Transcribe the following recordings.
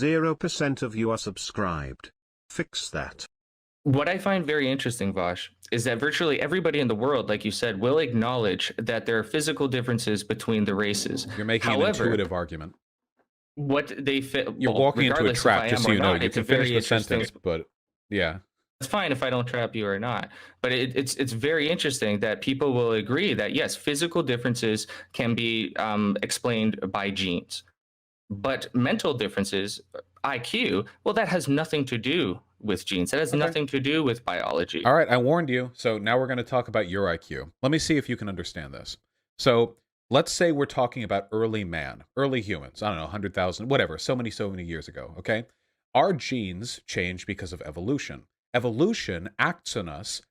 0% of you are subscribed. Fix that. What I find very interesting, Vaush, is that virtually everybody in the world, like you said, will acknowledge that there are physical differences between the races. You're making an intuitive argument. What they fit. You're walking into a trap, just so you know. You can finish the sentence, but yeah. It's fine if I don't trap you or not. But it's very interesting that people will agree that, yes, physical differences can be explained by genes. But mental differences, IQ, well, that has nothing to do with genes. That has nothing to do with biology. All right, I warned you. So now we're going to talk about your IQ. Let me see if you can understand this. So let's say we're talking about early man, early humans. I don't know, 100,000, whatever, so many years ago, okay? Our genes changed because of evolution. Evolution acts on us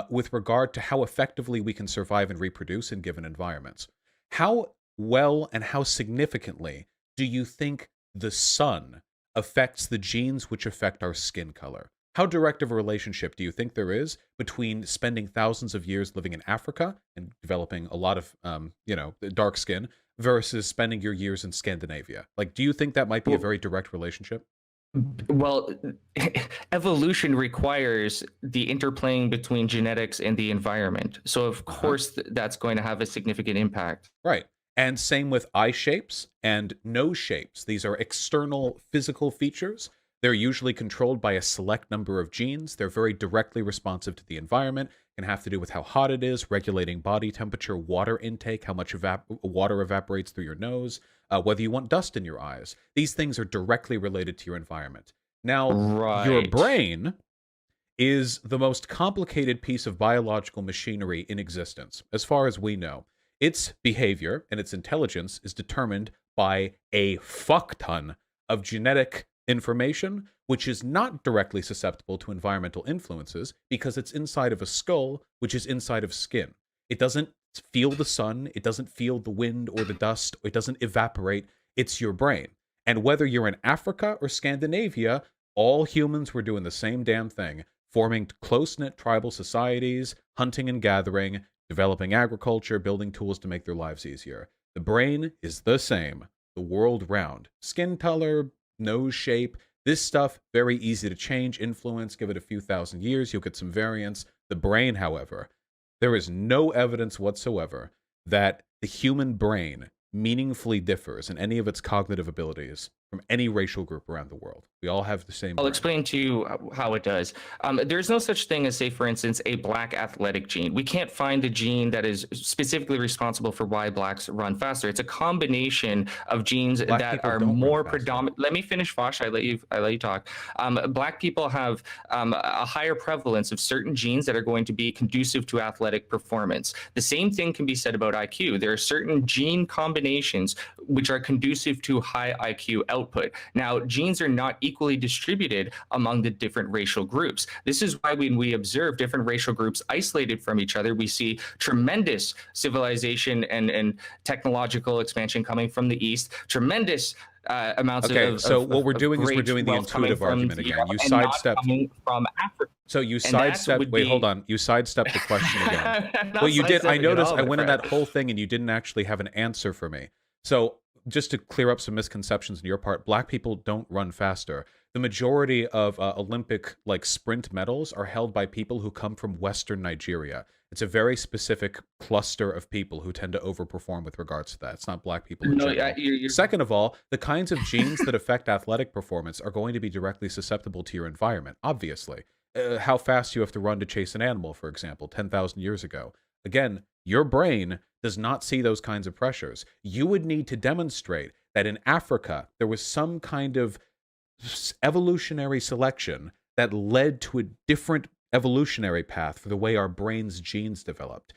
with regard to how effectively we can survive and reproduce in given environments. How well and how significantly do you think the sun affects the genes which affect our skin color? How direct of a relationship do you think there is between spending thousands of years living in Africa and developing a lot of, dark skin versus spending your years in Scandinavia? Like, do you think that might be a very direct relationship? Well, evolution requires the interplaying between genetics and the environment. So, of course, that's going to have a significant impact. Right. And same with eye shapes and nose shapes. These are external physical features. They're usually controlled by a select number of genes. They're very directly responsive to the environment. Can have to do with how hot it is, regulating body temperature, water intake, how much water evaporates through your nose, whether you want dust in your eyes. These things are directly related to your environment. Now, your brain is the most complicated piece of biological machinery in existence, as far as we know. Its behavior and its intelligence is determined by a fuck ton of genetic information, which is not directly susceptible to environmental influences because it's inside of a skull, which is inside of skin. It doesn't feel the sun, it doesn't feel the wind or the dust, it doesn't evaporate. It's your brain. And whether you're in Africa or Scandinavia, all humans were doing the same damn thing, forming close-knit tribal societies, hunting and gathering, developing agriculture, building tools to make their lives easier. The brain is the same, the world round. Skin color, nose shape, this stuff, very easy to change, influence, give it a few thousand years, you'll get some variance. The brain, however, there is no evidence whatsoever that the human brain meaningfully differs in any of its cognitive abilities from any racial group around the world. We all have the same brain. I'll explain to you how it does. There's no such thing as, say, for instance, a black athletic gene. We can't find the gene that is specifically responsible for why blacks run faster. It's a combination of genes that are more predominant. Let me finish, Vaush. I let you talk. Black people have a higher prevalence of certain genes that are going to be conducive to athletic performance. The same thing can be said about IQ. There are certain gene combinations which are conducive to high IQ output. Now, genes are not equally distributed among the different racial groups. This is why when we observe different racial groups isolated from each other, we see tremendous civilization and technological expansion coming from the East, tremendous amounts of so what we're doing is we're doing the intuitive argument again. You sidestepped from Africa. So you sidestepped. Wait, hold on. You sidestepped the question again. Well, you did. I noticed. I went in that whole thing, and you didn't actually have an answer for me. So just to clear up some misconceptions on your part, black people don't run faster. The majority of Olympic sprint medals are held by people who come from Western Nigeria. It's a very specific cluster of people who tend to overperform with regards to that. It's not black people in general. Second of all, the kinds of genes that affect athletic performance are going to be directly susceptible to your environment, obviously. How fast you have to run to chase an animal, for example, 10,000 years ago. Again, your brain does not see those kinds of pressures. You would need to demonstrate that in Africa, there was some kind of evolutionary selection that led to a different evolutionary path for the way our brain's genes developed.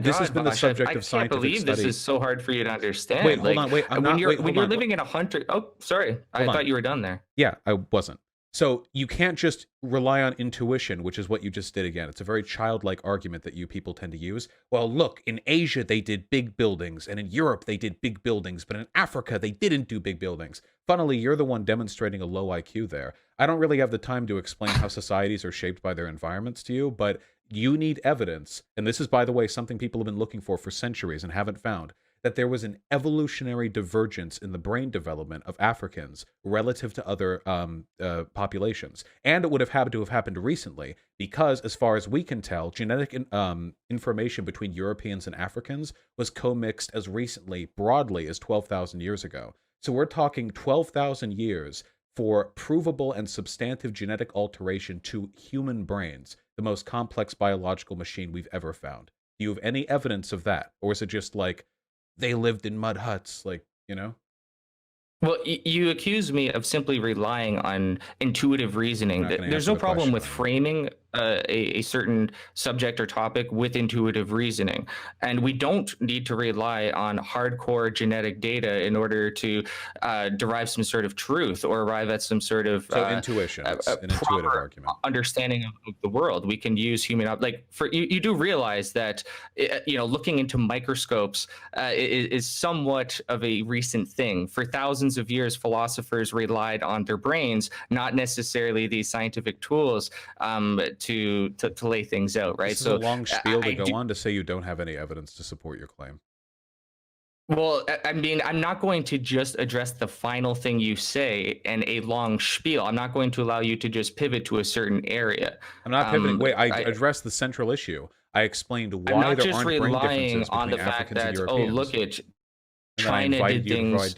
This has been the subject of scientific study. I can't believe this is so hard for you to understand. Wait, hold on. Wait, when you're living in a hunter... Oh, sorry. I thought you were done there. Yeah, I wasn't. So you can't just rely on intuition, which is what you just did again. It's a very childlike argument that you people tend to use. Well, look, in Asia, they did big buildings, and in Europe, they did big buildings, but in Africa, they didn't do big buildings. Funnily, you're the one demonstrating a low IQ there. I don't really have the time to explain how societies are shaped by their environments to you, but you need evidence, and this is, by the way, something people have been looking for centuries and haven't found, that there was an evolutionary divergence in the brain development of Africans relative to other populations. And it would have had to have happened recently because, as far as we can tell, genetic information between Europeans and Africans was co-mixed as recently, broadly, as 12,000 years ago. So we're talking 12,000 years for provable and substantive genetic alteration to human brains, the most complex biological machine we've ever found. Do you have any evidence of that? Or is it just like, they lived in mud huts, like, you know? Well, you accuse me of simply relying on intuitive reasoning. There's no problem with framing a certain subject or topic with intuitive reasoning. And we don't need to rely on hardcore genetic data in order to derive some sort of truth or arrive at some sort of intuition. It's an intuitive argument. Understanding of the world. We can use human, like, for you do realize that, you know, looking into microscopes is somewhat of a recent thing. For thousands of years, philosophers relied on their brains, not necessarily these scientific tools to lay things out, right? This is a long spiel to go on to say you don't have any evidence to support your claim. Well, I mean, I'm not going to just address the final thing you say in a long spiel. I'm not going to allow you to just pivot to a certain area. I'm not pivoting. Wait, I addressed the central issue. I explained why there aren't brain differences between Africans and Europeans. Oh, look at China did things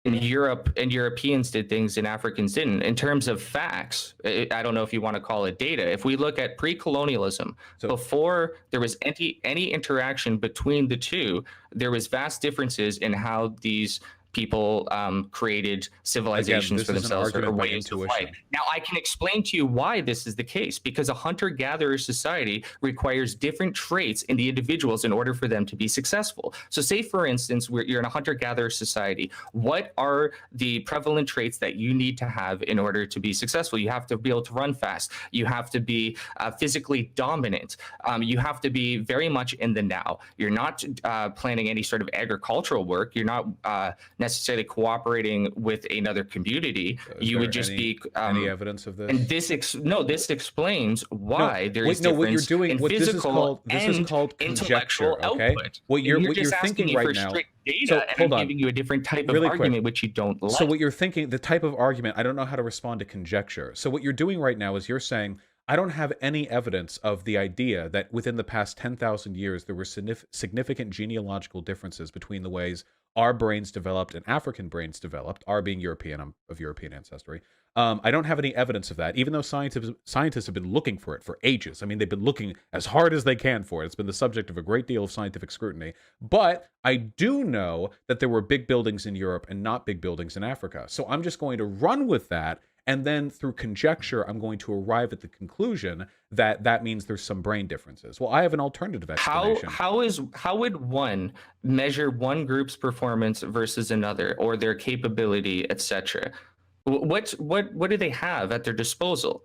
in Europe, and Europeans did things and Africans didn't. In terms of facts, I don't know if you want to call it data. If we look at pre-colonialism, before there was any interaction between the two, there was vast differences in how these people created civilizations for themselves or ways of life. Now, I can explain to you why this is the case, because a hunter-gatherer society requires different traits in the individuals in order for them to be successful. So say, for instance, you're in a hunter-gatherer society. What are the prevalent traits that you need to have in order to be successful? You have to be able to run fast. You have to be physically dominant. You have to be very much in the now. You're not planning any sort of agricultural work. You're not necessarily cooperating with another community. You would just be any evidence of this? And this explains why there's difference what you're doing, in what physical this is called intellectual okay? output. What you're just thinking asking me right for now. strict data, So and hold I'm on. giving you a different type of Really argument quick. which you don't like. So what you're thinking, the type of argument, I don't know how to respond to conjecture. So what you're doing right now is you're saying, I don't have any evidence of the idea that within the past 10,000 years there were significant genealogical differences between the ways our brains developed and African brains developed, our being European, I'm of European ancestry. I don't have any evidence of that, even though scientists have been looking for it for ages. I mean, they've been looking as hard as they can for it. It's been the subject of a great deal of scientific scrutiny. But I do know that there were big buildings in Europe and not big buildings in Africa. So I'm just going to run with that. And then through conjecture, I'm going to arrive at the conclusion that that means there's some brain differences. Well, I have an alternative explanation. How would one measure one group's performance versus another, or their capability, etc.? What do they have at their disposal?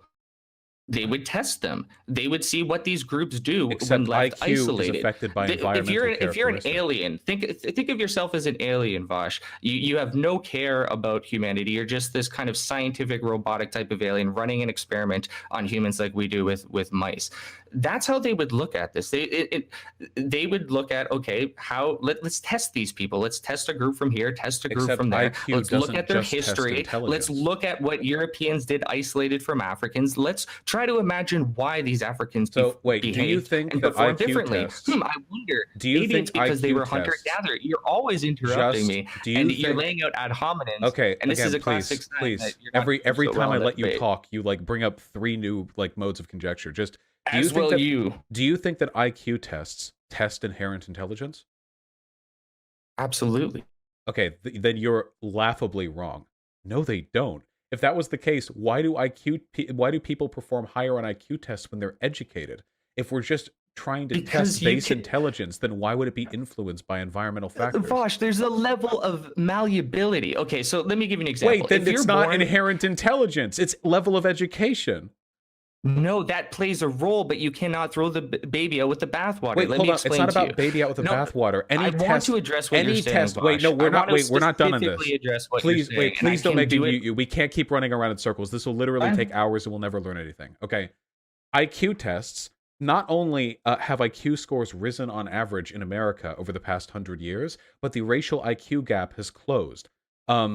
They would test them. They would see what these groups do when left isolated. Is affected by environmental if you're an alien, think of yourself as an alien, Vaush. You have no care about humanity. You're just this kind of scientific robotic type of alien running an experiment on humans like we do with mice. That's how they would look at this. They would look at, okay, let's test these people. Let's test a group from here, test a group from there. Let's look at their history. Let's look at what Europeans did isolated from Africans. Let's try to imagine why these Africans behave do you think and that perform IQ differently. tests, I wonder. Do you maybe think it's because they IQ were hunter-gatherer. You're always interrupting me, and you're laying out ad hominems. Okay, and this again, is a classic sign please. that you're not Every so time well I in let that you debate. talk, you like bring up 3 new like modes of conjecture. Just do you As think will that you. do you think that IQ tests test inherent intelligence? Absolutely. Okay, then you're laughably wrong. No, they don't. If that was the case, why do people perform higher on IQ tests when they're educated? If we're just trying to test base intelligence, then why would it be influenced by environmental factors? Vaush, there's a level of malleability. Okay, so let me give you an example. Wait, then it's not inherent intelligence. It's level of education. No, that plays a role, but you cannot throw the baby out with the bathwater. Wait, hold on. It's not about baby out with the bathwater. I want to address what you're saying, Vaush. Wait, no, we're not. Wait, we're not done on this. Please don't make me mute you. We can't keep running around in circles. This will literally take hours and we'll never learn anything. Okay. IQ tests not only have IQ scores risen on average in America over the past 100 years, but the racial IQ gap has closed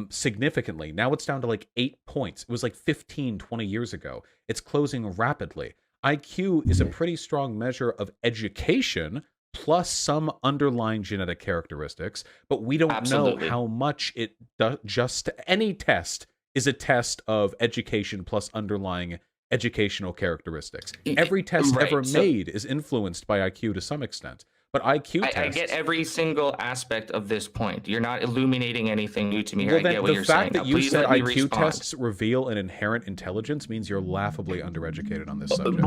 significantly. Now it's down to like 8 points. It was like 15, 20 years ago. It's closing rapidly. IQ is a pretty strong measure of education plus some underlying genetic characteristics, but we don't know how much it does. Just any test is a test of education plus underlying educational characteristics. Every test ever made is influenced by IQ to some extent. But IQ tests... I get every single aspect of this point. You're not illuminating anything new to me here. I get what you're saying. The fact that you said IQ tests reveal an inherent intelligence means you're laughably undereducated on this subject.